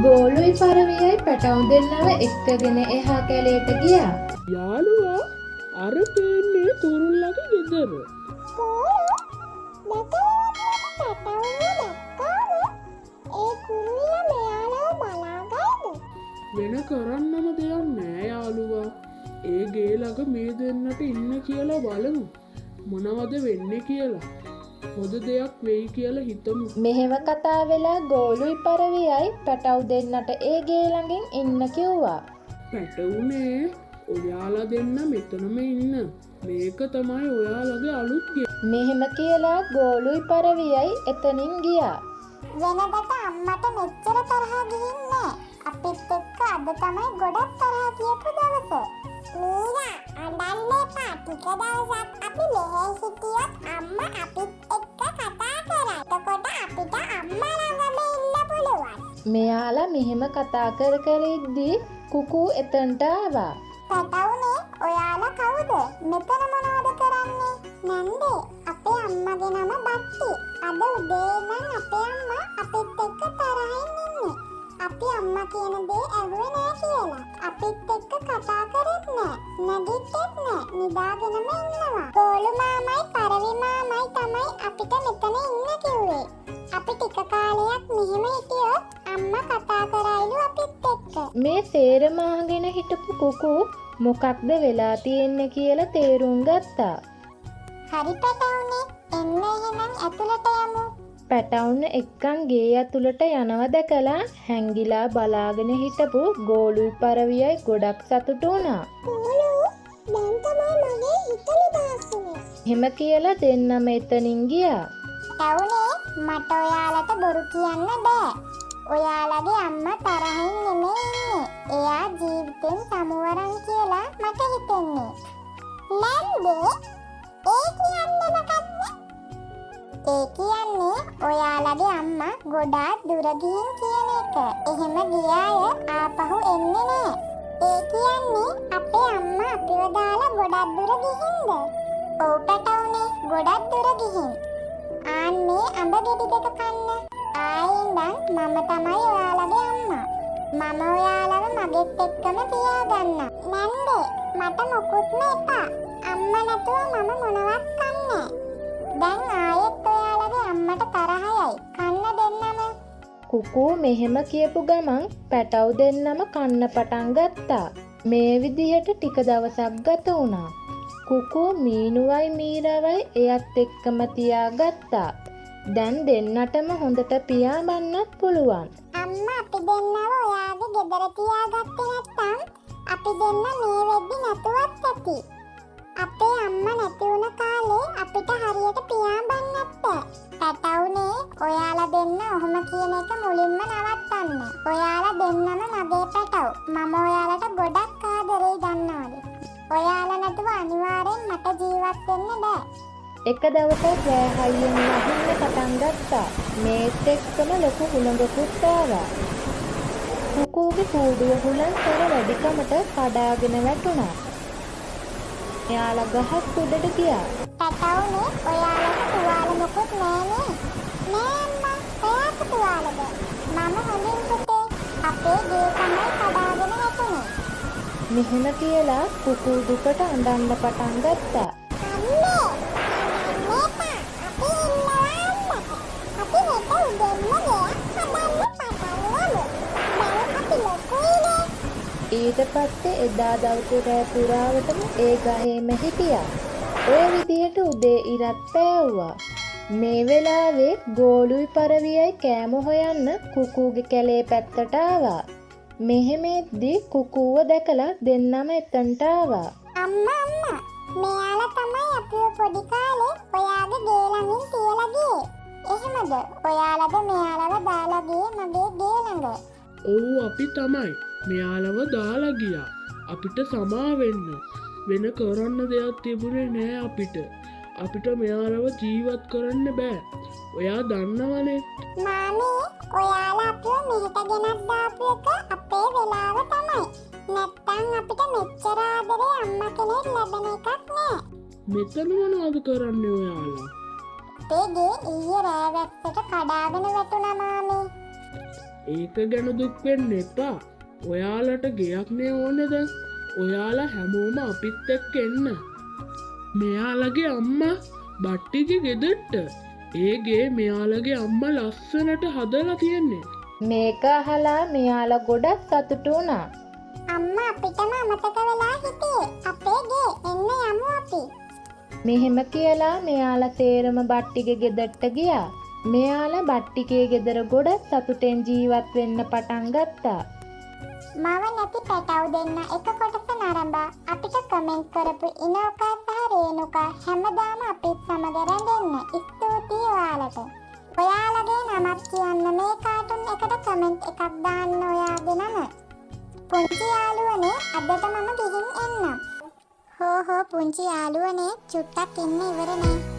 ගෝලුයි පරවියයි පැටවුන් දෙන්නව එක්කගෙන එහා කැලේට ගියා. යාළුවා අර පේන්නේ කුරුල්ලගේ ගෙදර. වෙන කරන්නම දෙයක් නෑ යාළුවා. ඒ ගේ ළඟ මේ දෙන්නට ඉන්න කියලා බලමු. මොනවද වෙන්නේ කියලා. හොඳ දෙයක් වෙයි කියලා හිතමු. මෙහෙම කතා වෙලා ගෝලුයි පරවියයි පැටව් දෙන්නට ඒ ගේ ළඟින් ඉන්න කිව්වා. පැටවුනේ ඔයාලා දෙන්න මෙතනම ඉන්න. මේක තමයි ඔයාලගේ අලුත් ගේ. මෙහෙම කියලා ගෝලුයි පරවියයි එතනින් ගියා. වෙනදට අම්මට මෙච්චර තරහ ගිහින් නෑ. අපිත් එක්ක අද තමයි ගොඩක් තරහ කියපු දවස. මීරා අඬන්න එපා. ටික දවසක් අපි මෙහෙ හිටියොත් අම්මා අපිත් එක්ක කතා කරයි. එතකොට අපිට අම්මා ළඟම ඉන්න පුළුවන්. මෙයාලා මෙහෙම කතා කර ඉද්දී කුකු එතනට ආවා. පැටවුනේ ඔයාලා කවුද? මෙතන මොනවද කරන්නේ? නන්දේ අපේ අම්මගේ නම බට්ටි. අද උදේ ඉඳන් අපේ අම්මා අපිත් එක්ක තරහින් ඉන්නේ. අපි අම්මා කියන දේ ඇහුවේ නෑ කියලා. අපිත් එක්ක කතා කරෙත් නෑ. නැගිට්ටෙත් නෑ. නිදාගෙනම ඉන්නවා. ගෝලු මාමයි පරවි මාමයි තමයි අපිට මෙතන ඉන්න කිව්වේ. අපි ටික කාලයක් මෙහෙම හිටියොත් අම්මා කතා කරයිලු අපිත් එක්ක. මේ සේරම අහගෙන හිටපු කුකු මොකක්ද වෙලා තියෙන්නේ කියලා තේරුම් ගත්තා. හරි පැටවුනේ එන්න එහෙනම් ඇතුළට යමු. පැටවුන් එක්කන් ගේ ඇතුළට යනවා දැකලා හැංගිලා බලාගෙන හිටපු ගෝලුයි පරවියයි ගොඩක් සතුටු වුණා. ගෝලු දැන් තමයි මගේ හිත නිදහස් වුනේ. එහෙම කියලා දෙන්නම එතනින් ගියා. පැටවුනේ මට ඔයාලට බොරු කියන්න බෑ. ඔයාලගේ අම්මා තරහින් නෙමෙයි ඉන්නේ. එයා ජීවිතෙන් සමුවරන් කියලා මට හිතෙන්නේ. නන්දේ ඒ කියන්නේ මොකක්ද? ඒ කියන්නේ ඔයාලගේ අම්මා ගොඩාක් දුර ගිහින් කියන එක. එහෙම ගියාය ආපහු එන්නේ නෑ. ඒ කියන්නේ අපේ අම්මා අපිව දාලා ගොඩක් දුර ගිහින්ද? ඔව් පැටවුනේ ගොඩක් දුර ගිහින්. ආන්නේ අඹ ගෙඩි දෙක කන්න. ආයෙන්දන් මම තමයි ඔයාලගේ අම්මා. මම ඔයාලව මගෙත් එක්කම තියාගන්නම්. නන්දේ මට මොකුත්ම එපා. අම්මා නැතුව මම මොනවත් කන්නේ. දැන් ආයෙත් ඔයාලගේ අම්මට තරහයයි. කන්න දෙන්නම. කුකු මෙහෙම කියපු ගමන් පැටව් දෙන්නම කන්න පටන් ගත්තා. මේ විදිහට ටික දවසක් ගත වුණා. කුකු මීනුවයි මීරවයි එයත් එක්කම තියාගත්තා. දැන් දෙන්නටම හොඳට පියාඹන්නත් පුළුවන්. අම්මා අපි දෙන්නව ඔයාගේ ගෙදර තියාගත්තේ නැත්තම් අපි දෙන්න මේ වෙද්දි නැතුවත් ඇති. අපේ අම්මා නැති වුණ කාලේ අපිට හරියට පියාඹන්නත් බෑ. පැටවුනේ ඔයාලා දෙන්න ඔහොම කියන එක මුලින්ම නවත්තන්න. ඔයාලා දෙන්නම මගේ පැටව්. මම ඔයාලට ගොඩක් ආදරේ දන්නවද? ඔයාලා නැතුව අනිවාර්යෙන් මට ජීවත් වෙන්න බෑ. එක දවසක් රෑ හයියෙන් වහින්න පටන් ගත්තා. මේත් එක්කම ලොකු හුළඟකුත් ආවා. කුකුගේ කූඩුව හුළං කර වැඩිකමට කඩාගෙන වැටුණා. එයාලා ගහක් උඩට ගියා. පැටවුනේ ඔයාලට තුවාල මොකුත් නෑනේ. නෑ අම්මා ඔයාට තුවාලද? මම හොඳින් පුතේ අපේ ගේ තමයි කඩාගෙන වැටුනේ. මෙහෙම කියලා කුකු දුකට අඬන්න පටන් ගත්තා. අම්මේ මේපා අපි ඉන්නවා අම්මට. අපි හෙට උදේම ගයක් හදන්න පටන් ගමු. දැන් අපි ලොකුයිනේ. ඊට පස්සේ එදා දවසේ රෑ පුරාවටම ඒ ගහේම හිටියා. ඔය විදිහට උදේ ඉරත් පෑවුවා. මේ වෙලාවේ ගෝලුයි පරවියයි කෑම හොයන්න කුකුගේ කැලේ පැත්තට ආවා. මෙහෙම එද්දී කුකුව දැකලා දෙන්නම එතනට ආවා. අම්මා මෙයාලා තමයි අපිව පොඩි කාලේ ඔයාගේ ගේ ළඟින් තියලා ගියේ. එහෙමද? ඔයාලද මෙයාලව දාලා ගියේ මගේ ගේ ළඟ? ඔව් අපි තමයි. මෙයාලව දාලා ගියා. අපිට සමා වෙන්න. වෙන කරන්න දෙයක් තිබුණේ නෑ අපිට. අපිට මෙයාලව ජීවත් කරන්න බෑ. ඔයා දන්නවනේ. මාමී ඔයාලා අපිව මෙහෙට ගෙනත් දාපු එක අපේ වෙලාව තමයි. නැත්තම් අපිට මෙච්චර ආදරේ අම්මා කෙනෙක් ලැබෙන එකක් නෑ. මෙතන මොනවද කරන්නේ ඔයාලා? අපේ ගේ ඊයේ රෑ වැස්සට කඩාගෙන වැටුණා මාමී. ඒක ගැන දුක් වෙන්න එපා. ඔයාලට ගෙයක් නේ ඕනේ දැන්. ඔයාලා හැමෝම අපිත් එක්ක එන්න. මෙයාලගේ අම්මා බට්ටිගේ ගෙදරට. ඒ ගේ මෙයාලගේ අම්මා ලස්සනට හදලා තියෙන්නේ. මේක අහලා මෙයාලා ගොඩක් සතුටු වුණා. අම්මා අපිටම අමතක වෙලා හිටියේ. අපේ ගේ එන්න යමු අපි. මෙහෙම කියලා මෙයාලා සේරම බට්ටිගේ ගෙදරට ගියා. මෙයාලා බට්ටිගේ ගෙදර ගොඩක් සතුටෙන් ජීවත් වෙන්න පටන් ගත්තා. මව නැති පැටව් දෙන්න එක කොටස නරඹා අපිට කමෙන්ට් කරපු ඉනෝකා සහ රේනුකා හැමදාම අපිත් සමග රැඳෙන්න. ස්තුතියි ඔයාලට. ඔයාලගේ නමත් කියන්න මේ කාටුන් එකට කමෙන්ට් එකක් දාන්න ඔයාගේ නම. පුංචි යාළුවනේ අදට මම ගිහින් එන්නම්. හෝ පුංචි යාළුවනේ චුට්ටක් ඉන්න ඉවර නෑ.